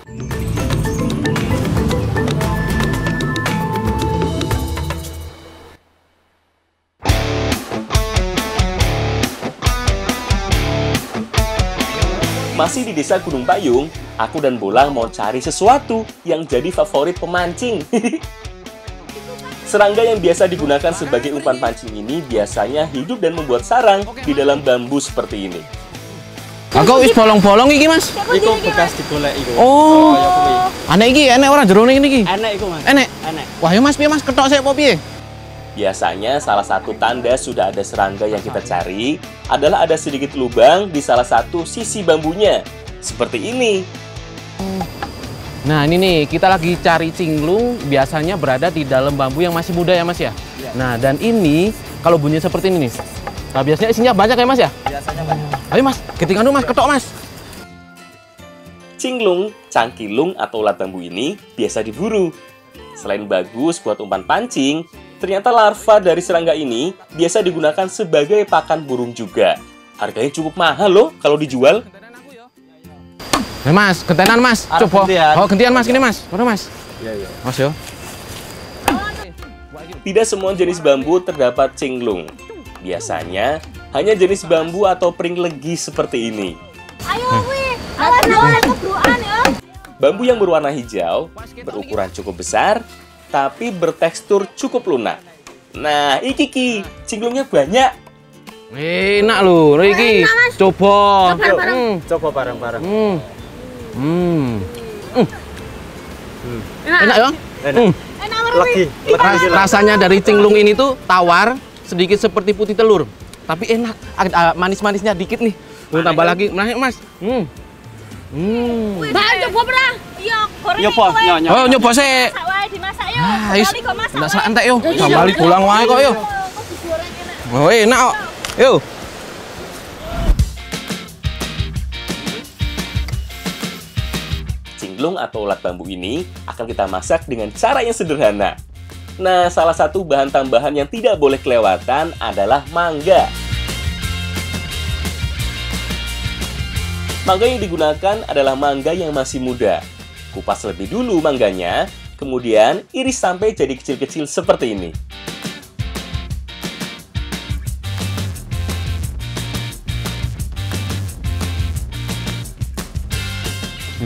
Masih di desa Gunung Payung, aku dan Bolang mau cari sesuatu yang jadi favorit pemancing. Serangga yang biasa digunakan sebagai umpan pancing ini biasanya hidup dan membuat sarang di dalam bambu seperti ini. Aku wis bolong-bolong iki, Mas. Iku bekas digolek iku. Oh. Enek iki, enek ora jero ngene iki. Enek iku, Mas. Enek. Enek. Wah, yo Mas, piye Mas? Ketok sik apa piye? Biasanya salah satu tanda sudah ada serangga yang kita cari adalah ada sedikit lubang di salah satu sisi bambunya. Seperti ini. Nah, ini nih, kita lagi cari cinglung, biasanya berada di dalam bambu yang masih muda ya, Mas ya? Iya. Nah, dan ini kalau bunyinya seperti ini nih. Nah, biasanya isinya banyak ya, Mas ya? Biasanya banyak. Ayo, Mas, ketinggalan dulu, Mas, ketok, Mas. Cinglung, cangkilung, atau ulat bambu ini biasa diburu. Selain bagus buat umpan pancing, ternyata larva dari serangga ini biasa digunakan sebagai pakan burung juga. Harganya cukup mahal loh kalau dijual. Nah, Mas, gentenan, Mas. Arep Coba. gantian. Oh, gantian, Mas. Gini, Mas. Mana, Mas? Iya. Mas, yo. Tidak semua jenis bambu terdapat cinglung. Biasanya hanya jenis bambu atau pring legi seperti ini. Ayo, wih. Awas, kebruan ya. Bambu yang berwarna hijau, berukuran cukup besar, tapi bertekstur cukup lunak. Nah, iki cinglungnya banyak. Enak lho, iki. Coba. Coba bareng-bareng. Enak ya? Enak. Lagi Rasanya dari cinglung ini tuh tawar, sedikit seperti putih telur. Tapi enak, manis-manisnya dikit nih. Tambah lagi, Mas. Mbak, coba pernah. Iya, goreng. Nyoba, nyoba. Oh, nyoba sih. Masak wae dimasak yo. Wis, Sekali kok masak. ndak santai yo. Sambali pulang wae kok yo. Digoreng enak. Oh, enak kok. Yo. Cinglung atau ulat bambu ini akan kita masak dengan cara yang sederhana. Nah, salah satu bahan tambahan yang tidak boleh kelewatan adalah mangga. Mangga yang digunakan adalah mangga yang masih muda. Kupas lebih dulu mangganya, kemudian iris sampai jadi kecil-kecil seperti ini.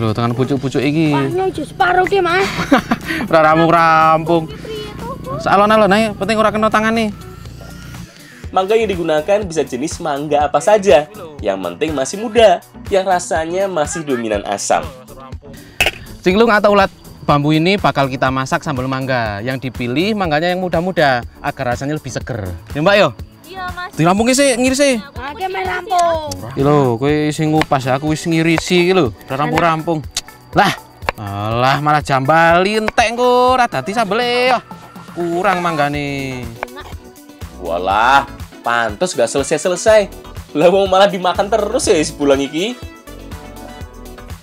Lho, tangan pucuk-pucuk iki. Wahnya aja separuh ki, Mas. Ora rampung-rampung. Salon-alon ae, penting ora kena tangan nih. Mangga yang digunakan bisa jenis mangga apa saja. Yang penting masih muda, yang rasanya masih dominan asam. Cinglung atau ulat bambu ini bakal kita masak sambal mangga. Yang dipilih mangganya yang muda-muda agar rasanya lebih seger. Ya, Mbak yo? Iya, Mas. Dirampung sih, ngirisi. Oke, main rampung. Iki lho, kowe sing ngupas aku wis ngirisi iki lho, ora rampung-rampung. Lah, alah malah jambali entek engko ora dadi sambele. Kurang manggane. Walah, pantes gak selesai-selesai. Lah mau malah dimakan terus ya si bulang iki.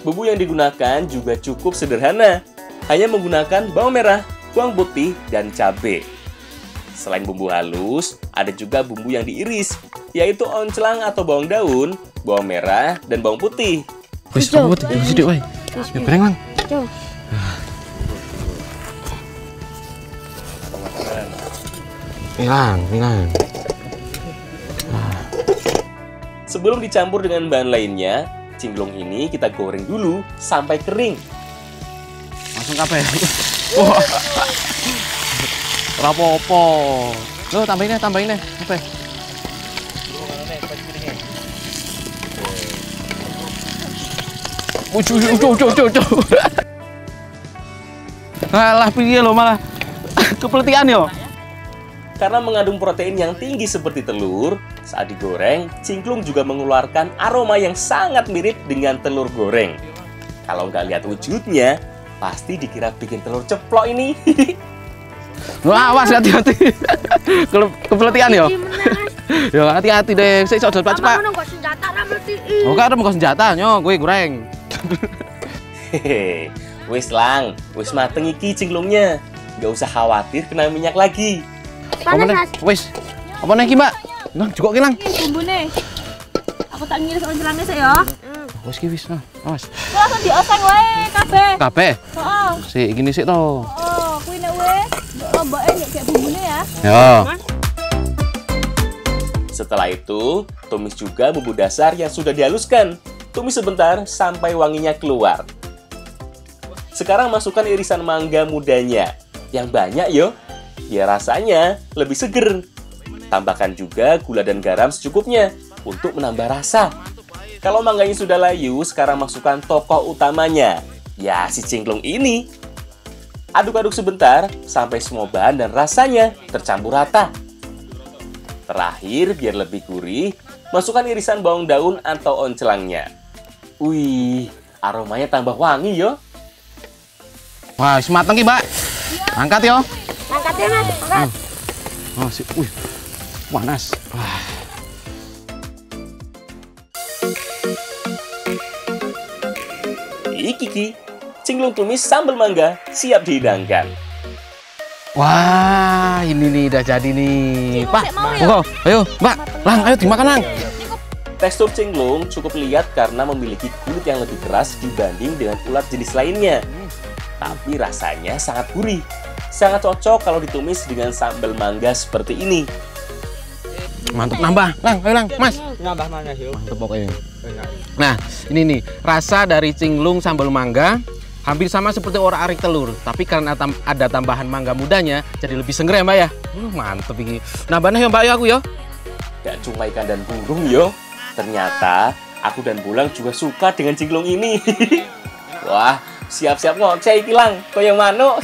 Bumbu yang digunakan juga cukup sederhana. Hanya menggunakan bawang merah, bawang putih, dan cabai. Selain bumbu halus, ada juga bumbu yang diiris, yaitu onclang atau bawang daun, bawang merah, dan bawang putih. Wis bawang putih, sithik wae. Ya bareng, Mang. Hilang. Sebelum dicampur dengan bahan lainnya, cinglung ini kita goreng dulu sampai kering. Langsung kabeh. Wah. Ora apa-apa. Loh, tambahin deh. Kabeh. Ucu. Alah piye lho malah kepletikan yo. Karena mengandung protein yang tinggi seperti telur, saat digoreng, cinglung juga mengeluarkan aroma yang sangat mirip dengan telur goreng. Kalau nggak lihat wujudnya, pasti dikira bikin telur ceplok ini. Wah, awas hati-hati. Kepletikan yo. Yo hati-hati deh, sik ojo cepat-cepat. Kamu nggak senjata ra mesti. Oh, kan kok senjata nyo, kowe goreng. Hehe, wis lang, wis mateng iki cinglungnya. Nggak usah khawatir kena minyak lagi. Panas, Mas. Wis. Apa nih, Mbak? Nang jukok ki lang. Bumbune. Aku tak ngiris oncelannya sih ya. Wis ki wis. Nah, awas. Langsung dioseng wae kabeh. Kabeh. Heeh. Sik iki sik to. Oh, kuwi nek wis lomboke nek kayak bumbune ya. Ya. Setelah itu, tumis juga bumbu dasar yang sudah dihaluskan. Tumis sebentar sampai wanginya keluar. Sekarang masukkan irisan mangga mudanya. Yang banyak yo, biar rasanya lebih seger. Tambahkan juga gula dan garam secukupnya untuk menambah rasa. Kalau mangganya sudah layu, sekarang masukkan tokoh utamanya. Ya, si cingklung ini. Aduk-aduk sebentar sampai semua bahan dan rasanya tercampur rata. Terakhir, biar lebih gurih, masukkan irisan bawang daun atau oncelangnya. Wih, aromanya tambah wangi yo. Wah, wis mateng ki, Mbak. Angkat yo. Angkat ya, Mas. Angkat. Oh, sik. Wih. Panas. Wah. Iki, cingklung tumis sambal mangga siap dihidangkan. Wah, ini nih udah jadi nih. Cingklung Pak, sik mau ya? monggo. Ayo, Mbak. Lang, ayo dimakan, Lang. Tekstur cingklung cukup lihat karena memiliki kulit yang lebih keras dibanding dengan ulat jenis lainnya. Tapi rasanya sangat gurih. Sangat cocok kalau ditumis dengan sambal mangga seperti ini. Mantap nambah. Lang, ayo Lang, Mas. Nambah mana yuk? Mantap pokoknya. Nah, ini nih rasa dari cinglung sambal mangga hampir sama seperti orak-arik telur, tapi karena ada tambahan mangga mudanya jadi lebih seger ya, Mbak ya. Mantep ini. Nambahnya ya, Mbak ya aku ya. Gak cuma ikan dan burung yo. Ternyata aku dan Bulang juga suka dengan cingklung ini. Wah, siap-siap ngoceh iki Lang, koyo manuk.